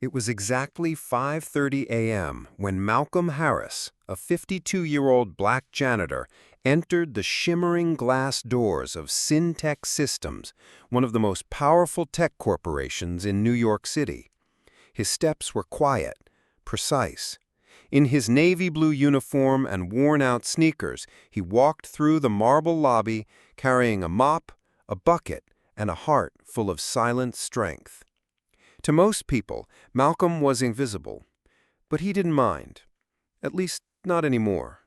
It was exactly 5:30 a.m. when Malcolm Harris, a 52-year-old black janitor, entered the shimmering glass doors of Syntec Systems, one of the most powerful tech corporations in New York City. His steps were quiet, precise. In his navy blue uniform and worn-out sneakers, he walked through the marble lobby carrying a mop, a bucket, and a heart full of silent strength. To most people, Malcolm was invisible, but he didn't mind. At least, not anymore.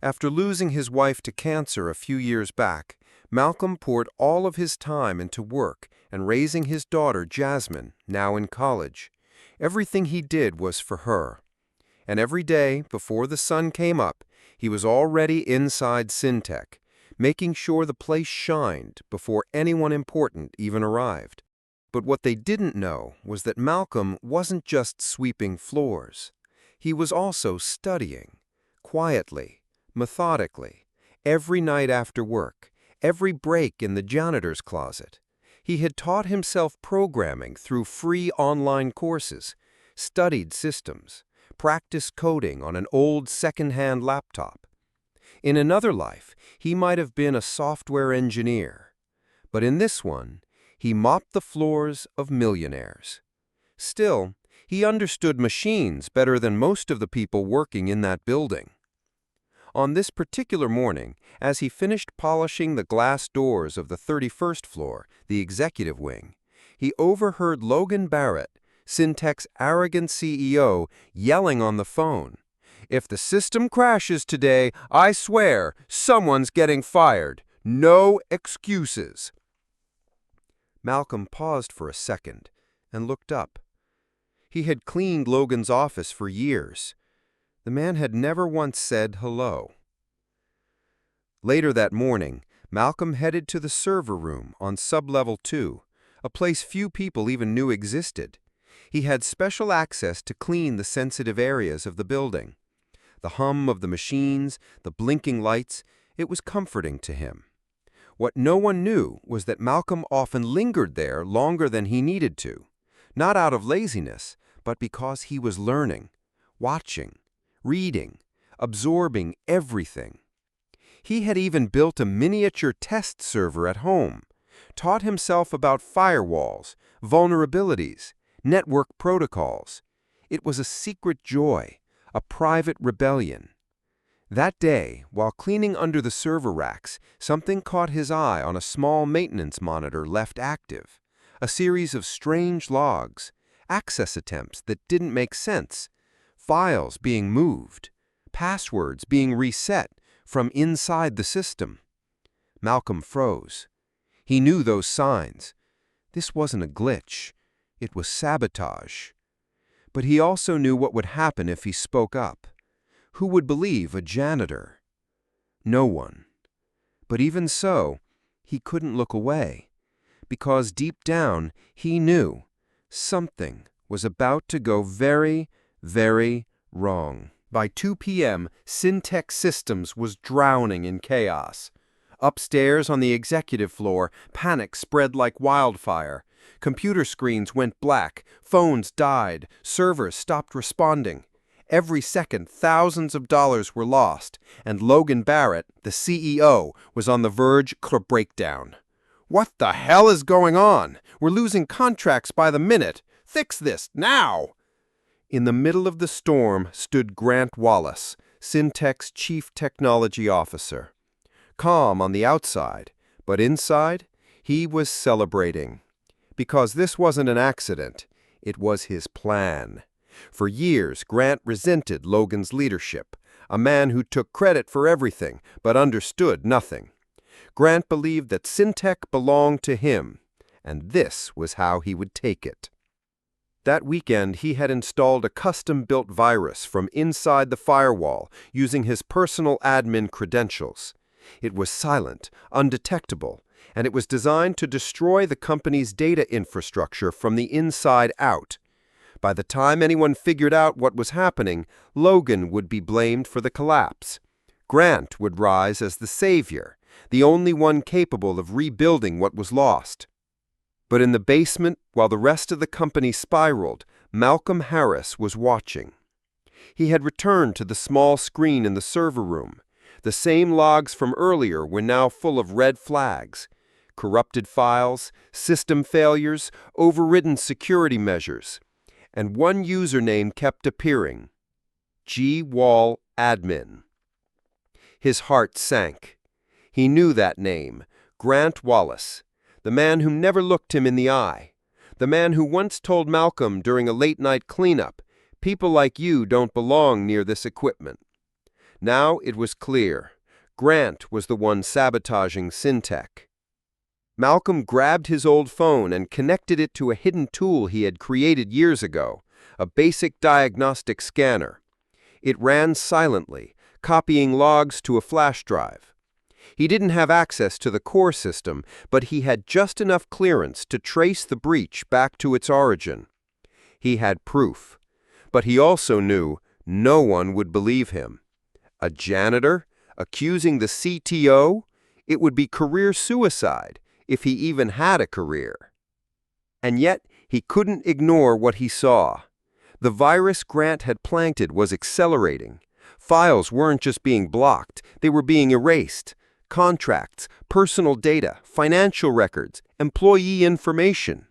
After losing his wife to cancer a few years back, Malcolm poured all of his time into work and raising his daughter Jasmine, now in college. Everything he did was for her. And every day, before the sun came up, he was already inside Syntec, making sure the place shined before anyone important even arrived. But what they didn't know was that Malcolm wasn't just sweeping floors. He was also studying, quietly, methodically, every night after work, every break in the janitor's closet. He had taught himself programming through free online courses, studied systems, practiced coding on an old second-hand laptop. In another life, he might have been a software engineer. But in this one, he mopped the floors of millionaires. Still, he understood machines better than most of the people working in that building. On this particular morning, as he finished polishing the glass doors of the 31st floor, the executive wing, he overheard Logan Barrett, Syntec's arrogant CEO, yelling on the phone, "If the system crashes today, I swear someone's getting fired. No excuses." Malcolm paused for a second and looked up. He had cleaned Logan's office for years. The man had never once said hello. Later that morning, Malcolm headed to the server room on sublevel 2, a place few people even knew existed. He had special access to clean the sensitive areas of the building. The hum of the machines, the blinking lights, it was comforting to him. What no one knew was that Malcolm often lingered there longer than he needed to, not out of laziness, but because he was learning, watching, reading, absorbing everything. He had even built a miniature test server at home, taught himself about firewalls, vulnerabilities, network protocols. It was a secret joy, a private rebellion. That day, while cleaning under the server racks, something caught his eye on a small maintenance monitor left active. A series of strange logs, access attempts that didn't make sense, files being moved, passwords being reset from inside the system. Malcolm froze. He knew those signs. This wasn't a glitch. It was sabotage. But he also knew what would happen if he spoke up. Who would believe a janitor? No one. But even so, he couldn't look away, because deep down he knew something was about to go very, very wrong. By 2 p.m., Syntec Systems was drowning in chaos. Upstairs on the executive floor, panic spread like wildfire. Computer screens went black, phones died, servers stopped responding. Every second, thousands of dollars were lost, and Logan Barrett, the CEO, was on the verge of a breakdown. "What the hell is going on? We're losing contracts by the minute. Fix this, now!" In the middle of the storm stood Grant Wallace, Syntec's chief technology officer. Calm on the outside, but inside, he was celebrating. Because this wasn't an accident, it was his plan. For years, Grant resented Logan's leadership, a man who took credit for everything but understood nothing. Grant believed that Syntec belonged to him, and this was how he would take it. That weekend, he had installed a custom-built virus from inside the firewall using his personal admin credentials. It was silent, undetectable, and it was designed to destroy the company's data infrastructure from the inside out. By the time anyone figured out what was happening, Logan would be blamed for the collapse. Grant would rise as the savior, the only one capable of rebuilding what was lost. But in the basement, while the rest of the company spiraled, Malcolm Harris was watching. He had returned to the small screen in the server room. The same logs from earlier were now full of red flags. Corrupted files, system failures, overridden security measures. And one username kept appearing: GWALADMIN. His heart sank. He knew that name, Grant Wallace, the man who never looked him in the eye, the man who once told Malcolm during a late-night cleanup, "People like you don't belong near this equipment." Now it was clear. Grant was the one sabotaging Syntec. Malcolm grabbed his old phone and connected it to a hidden tool he had created years ago, a basic diagnostic scanner. It ran silently, copying logs to a flash drive. He didn't have access to the core system, but he had just enough clearance to trace the breach back to its origin. He had proof, but he also knew no one would believe him. A janitor accusing the CTO? It would be career suicide, if he even had a career. And yet, he couldn't ignore what he saw. The virus Grant had planted was accelerating. Files weren't just being blocked, they were being erased. Contracts, personal data, financial records, employee information.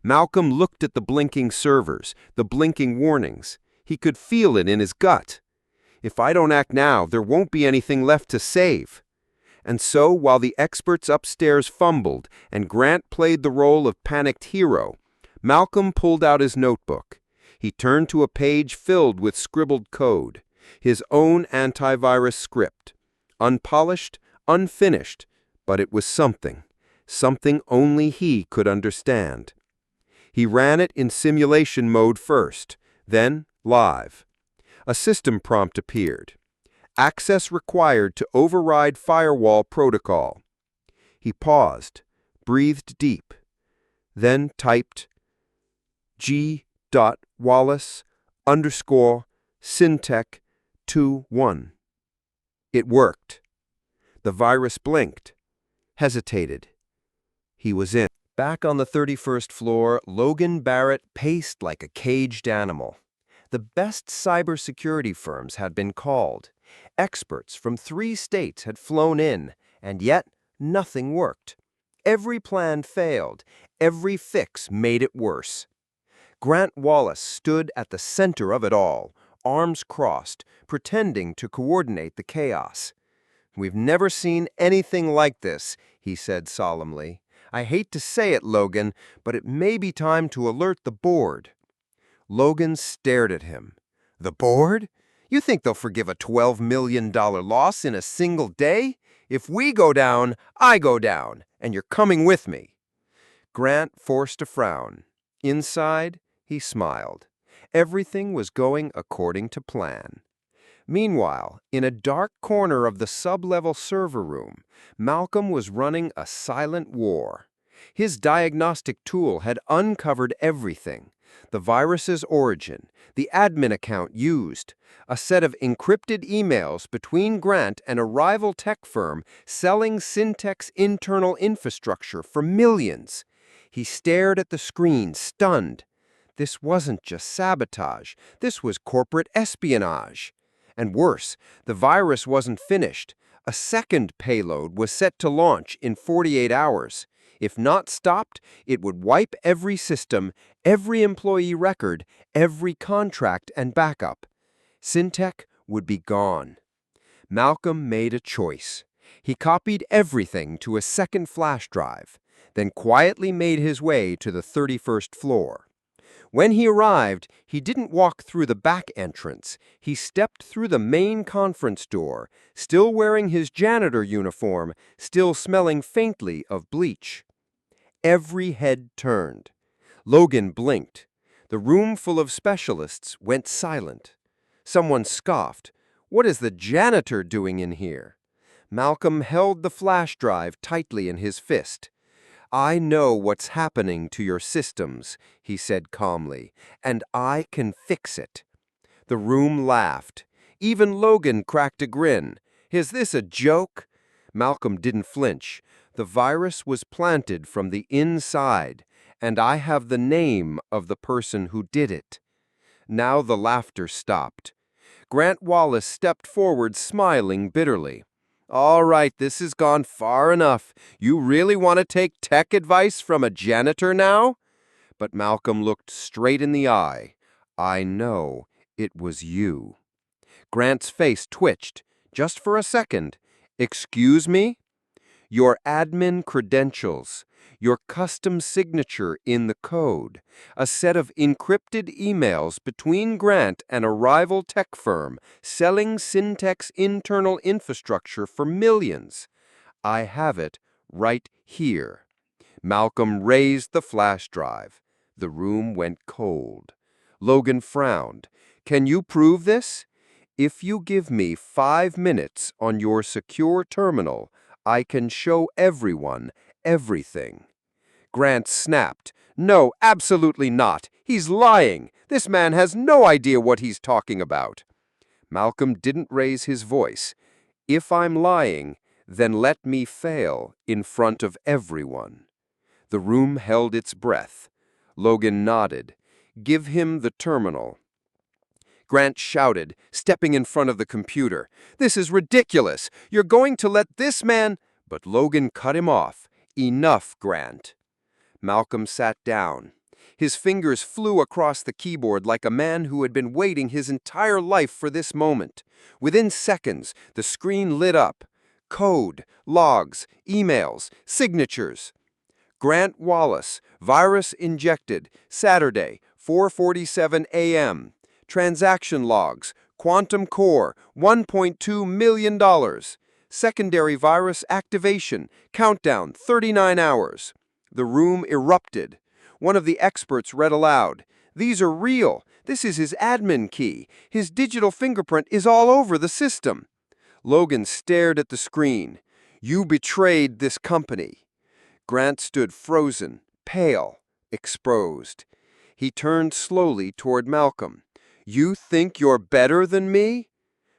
Malcolm looked at the blinking servers, the blinking warnings. He could feel it in his gut. If I don't act now, there won't be anything left to save. And so, while the experts upstairs fumbled and Grant played the role of panicked hero, Malcolm pulled out his notebook. He turned to a page filled with scribbled code, his own antivirus script. Unpolished, unfinished, but it was something only he could understand. He ran it in simulation mode first, then live. A system prompt appeared. Access required to override firewall protocol. He paused, breathed deep, then typed G.Wallace_Syntec21. It worked. The virus blinked, hesitated. He was in. Back on the 31st floor, Logan Barrett paced like a caged animal. The best cybersecurity firms had been called. Experts from 3 states had flown in, and yet nothing worked. Every plan failed. Every fix made it worse. Grant Wallace stood at the center of it all, arms crossed, pretending to coordinate the chaos. "We've never seen anything like this," he said solemnly. "I hate to say it, Logan, but it may be time to alert the board." Logan stared at him. "The board? You think they'll forgive a $12 million loss in a single day? If we go down, I go down, and you're coming with me." Grant forced a frown. Inside, he smiled. Everything was going according to plan. Meanwhile, in a dark corner of the sub-level server room, Malcolm was running a silent war. His diagnostic tool had uncovered everything: the virus's origin, the admin account used, a set of encrypted emails between Grant and a rival tech firm selling Syntec's internal infrastructure for millions. He stared at the screen, stunned. This wasn't just sabotage. This was corporate espionage. And worse, the virus wasn't finished. A second payload was set to launch in 48 hours. If not stopped, it would wipe every system, every employee record, every contract and backup. Syntec would be gone. Malcolm made a choice. He copied everything to a second flash drive, then quietly made his way to the 31st floor. When he arrived, he didn't walk through the back entrance. He stepped through the main conference door, still wearing his janitor uniform, still smelling faintly of bleach. Every head turned. Logan blinked. The room full of specialists went silent. Someone scoffed. "What is the janitor doing in here?" Malcolm held the flash drive tightly in his fist. "I know what's happening to your systems," he said calmly, "and I can fix it." The room laughed. Even Logan cracked a grin. "Is this a joke?" Malcolm didn't flinch. The virus was planted from the inside, and I have the name of the person who did it." Now the laughter stopped. Grant Wallace stepped forward, smiling bitterly. "All right, this has gone far enough. You really want to take tech advice from a janitor now?" But Malcolm looked straight in the eye. "I know it was you." Grant's face twitched, just for a second. "Excuse me?" "Your admin credentials, your custom signature in the code, a set of encrypted emails between Grant and a rival tech firm selling Syntech's internal infrastructure for millions. I have it right here." Malcolm raised the flash drive. The room went cold. Logan frowned. "Can you prove this?" "If you give me 5 minutes on your secure terminal, I can show everyone everything." Grant snapped. "No, absolutely not. He's lying. This man has no idea what he's talking about." Malcolm didn't raise his voice. "If I'm lying, then let me fail in front of everyone." The room held its breath. Logan nodded. "Give him the terminal." Grant shouted, stepping in front of the computer. "This is ridiculous! You're going to let this man—" But Logan cut him off. "Enough, Grant." Malcolm sat down. His fingers flew across the keyboard like a man who had been waiting his entire life for this moment. Within seconds, the screen lit up. Code, logs, emails, signatures. "Grant Wallace, virus injected, Saturday, 4:47 a.m. Transaction logs, quantum core, $1.2 million. Secondary virus activation, countdown, 39 hours. The room erupted. One of the experts read aloud, "These are real. This is his admin key. His digital fingerprint is all over the system." Logan stared at the screen. "You betrayed this company." Grant stood frozen, pale, exposed. He turned slowly toward Malcolm. "You think you're better than me?"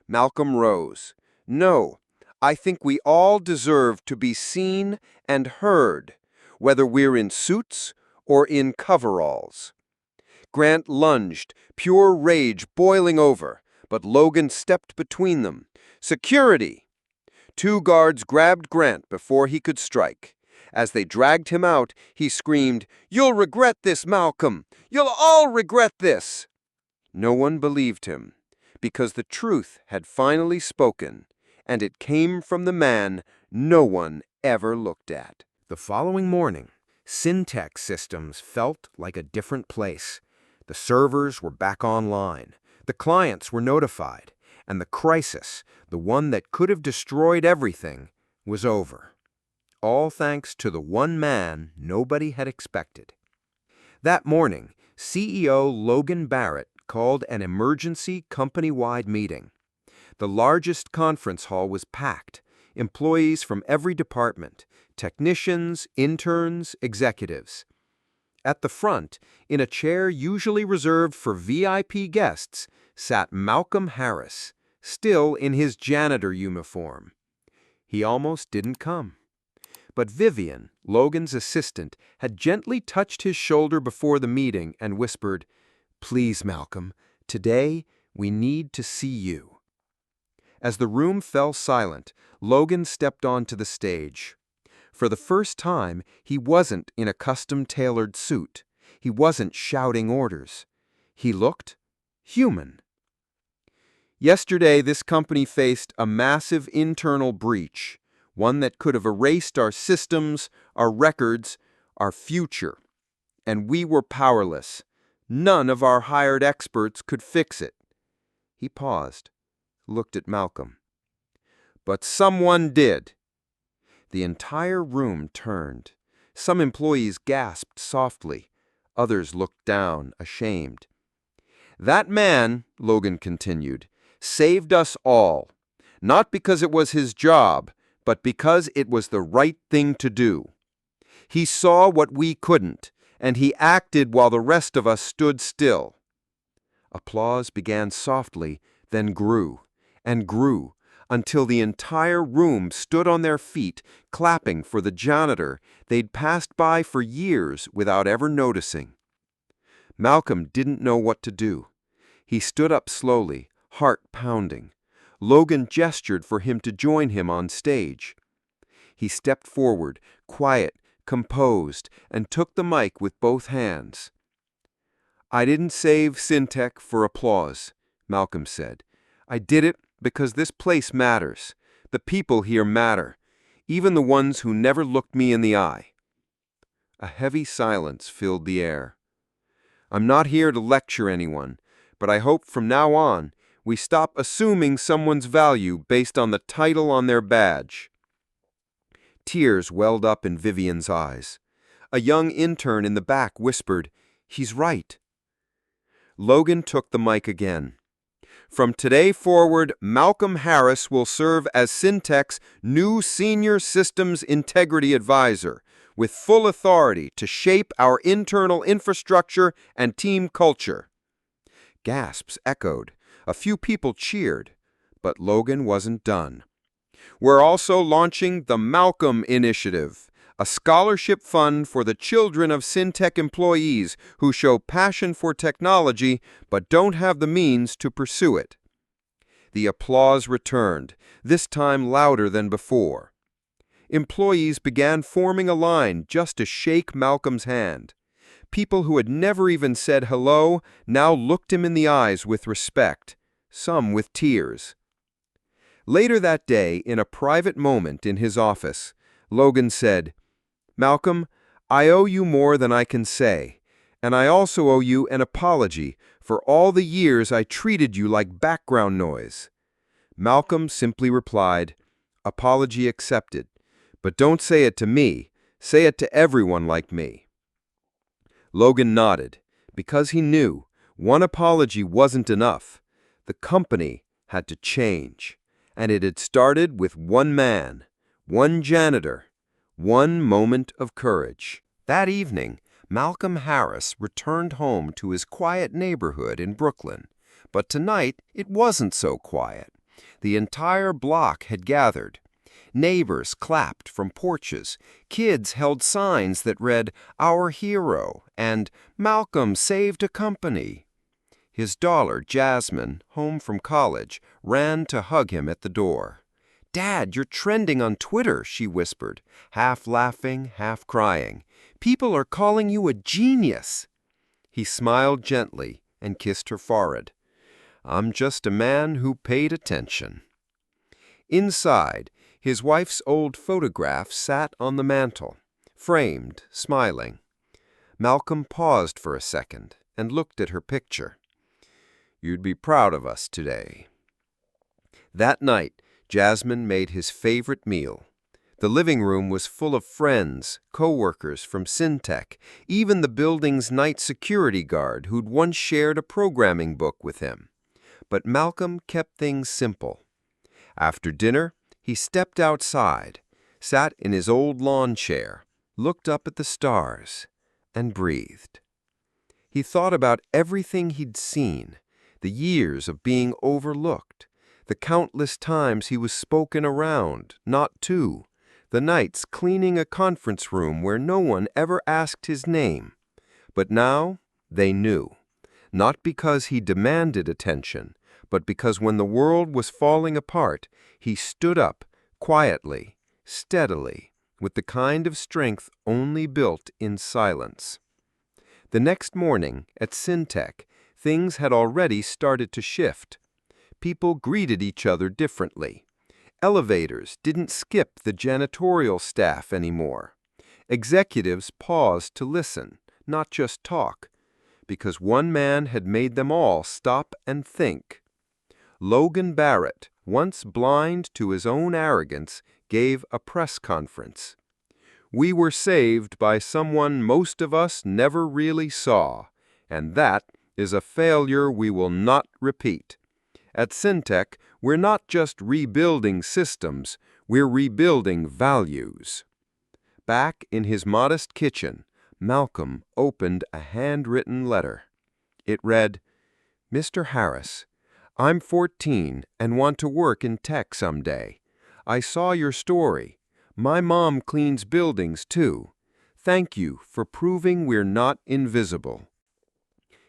Malcolm rose. "No, I think we all deserve to be seen and heard, whether we're in suits or in coveralls." Grant lunged, pure rage boiling over, but Logan stepped between them. "Security!" 2 guards grabbed Grant before he could strike. As they dragged him out, he screamed, "You'll regret this, Malcolm! You'll all regret this!" No one believed him, because the truth had finally spoken, and it came from the man no one ever looked at. The following morning, Syntech Systems felt like a different place. The servers were back online, the clients were notified, and the crisis, the one that could have destroyed everything, was over. All thanks to the one man nobody had expected. That morning, CEO Logan Barrett called an emergency company-wide meeting. The largest conference hall was packed, employees from every department, technicians, interns, executives. At the front, in a chair usually reserved for VIP guests, sat Malcolm Harris, still in his janitor uniform. He almost didn't come. But Vivian, Logan's assistant, had gently touched his shoulder before the meeting and whispered, "Please, Malcolm, today we need to see you." As the room fell silent, Logan stepped onto the stage. For the first time, he wasn't in a custom-tailored suit. He wasn't shouting orders. He looked human. Yesterday, this company faced a massive internal breach, one that could have erased our systems, our records, our future. And we were powerless. None of our hired experts could fix it. He paused, looked at Malcolm. "But someone did." The entire room turned. Some employees gasped softly. Others looked down, ashamed. "That man," Logan continued, "saved us all. Not because it was his job, but because it was the right thing to do. He saw what we couldn't, and he acted while the rest of us stood still." Applause began softly, then grew and grew, until the entire room stood on their feet, clapping for the janitor they'd passed by for years without ever noticing. Malcolm didn't know what to do. He stood up slowly, heart pounding. Logan gestured for him to join him on stage. He stepped forward, quiet, composed, and took the mic with both hands. "I didn't save Syntec for applause," Malcolm said. "I did it because this place matters. The people here matter, even the ones who never looked me in the eye." A heavy silence filled the air. "I'm not here to lecture anyone, but I hope from now on we stop assuming someone's value based on the title on their badge." Tears welled up in Vivian's eyes. A young intern in the back whispered, "He's right." Logan took the mic again. "From today forward, Malcolm Harris will serve as Syntec's new Senior Systems Integrity Advisor, with full authority to shape our internal infrastructure and team culture." Gasps echoed. A few people cheered, but Logan wasn't done. "We're also launching the Malcolm Initiative, a scholarship fund for the children of Syntec employees who show passion for technology but don't have the means to pursue it." The applause returned, this time louder than before. Employees began forming a line just to shake Malcolm's hand. People who had never even said hello now looked him in the eyes with respect, some with tears. Later that day, in a private moment in his office, Logan said, "Malcolm, I owe you more than I can say, and I also owe you an apology for all the years I treated you like background noise." Malcolm simply replied, "Apology accepted, but don't say it to me, say it to everyone like me." Logan nodded, because he knew one apology wasn't enough. The company had to change, and it had started with one man, one janitor, one moment of courage. That evening, Malcolm Harris returned home to his quiet neighborhood in Brooklyn. But tonight, it wasn't so quiet. The entire block had gathered. Neighbors clapped from porches. Kids held signs that read, "Our hero," and "Malcolm saved a company." His daughter, Jasmine, home from college, ran to hug him at the door. "Dad, you're trending on Twitter," she whispered, half laughing, half crying. "People are calling you a genius." He smiled gently and kissed her forehead. "I'm just a man who paid attention." Inside, his wife's old photograph sat on the mantel, framed, smiling. Malcolm paused for a second and looked at her picture. "You'd be proud of us today." That night, Jasmine made his favorite meal. The living room was full of friends, co-workers from Syntec, even the building's night security guard who'd once shared a programming book with him. But Malcolm kept things simple. After dinner, he stepped outside, sat in his old lawn chair, looked up at the stars, and breathed. He thought about everything he'd seen, the years of being overlooked, the countless times he was spoken around, not to, the nights cleaning a conference room where no one ever asked his name. But now they knew, not because he demanded attention, but because when the world was falling apart, he stood up, quietly, steadily, with the kind of strength only built in silence. The next morning, at Syntec, things had already started to shift. People greeted each other differently. Elevators didn't skip the janitorial staff anymore. Executives paused to listen, not just talk, because one man had made them all stop and think. Logan Barrett, once blind to his own arrogance, gave a press conference. "We were saved by someone most of us never really saw, and that is a failure we will not repeat. At Syntec, we're not just rebuilding systems, we're rebuilding values." Back in his modest kitchen, Malcolm opened a handwritten letter. It read, "Mr. Harris, I'm 14 and want to work in tech someday. I saw your story. My mom cleans buildings too. Thank you for proving we're not invisible."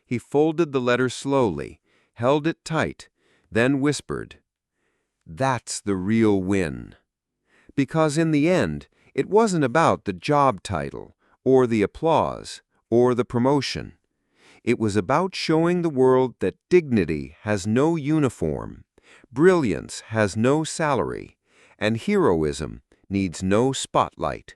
He folded the letter slowly, held it tight, then whispered, "That's the real win." Because in the end, it wasn't about the job title, or the applause, or the promotion. It was about showing the world that dignity has no uniform, brilliance has no salary, and heroism needs no spotlight.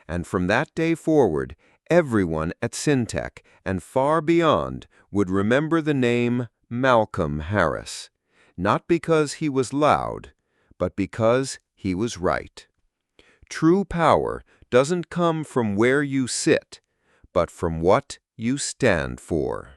And from that day forward, everyone at Syntec and far beyond would remember the name Malcolm Harris, not because he was loud, but because he was right. True power doesn't come from where you sit, but from what you stand for.